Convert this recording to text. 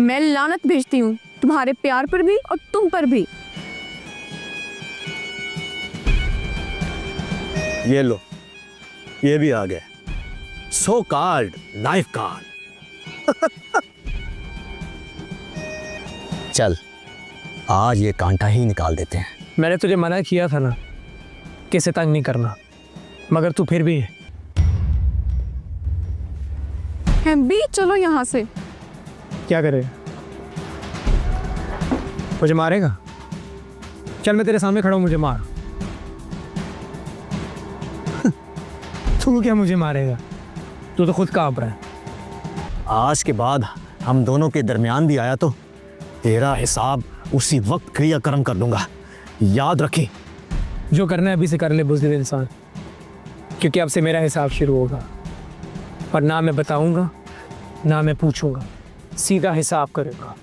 मैं लानत भेजती हूँ तुम्हारे प्यार पर भी और तुम पर भी। ये लो, ये भी आ गया। सो कार्ड, लाइफ कार्ड। चल, आज ये कांटा ही निकाल देते हैं। मैंने तुझे मना किया था ना कि इसे तंग नहीं करना, मगर तू फिर भी हम भी चलो यहाँ से। क्या करे? मुझे मारेगा? चल मैं तेरे सामने खड़ा हूँ, मुझे मार। तू क्या मुझे मारेगा? तू तो खुद कांप रहा है। आज के बाद हम दोनों के दरमियान भी आया तो तेरा हिसाब उसी वक्त क्रियाक्रम कर दूंगा, याद रखी। जो करना है अभी से कर ले बुज़दिल इंसान, क्योंकि अब से मेरा हिसाब शुरू होगा। और ना मैं बताऊंगा ना मैं पूछूंगा, सीधा हिसाब करेगा।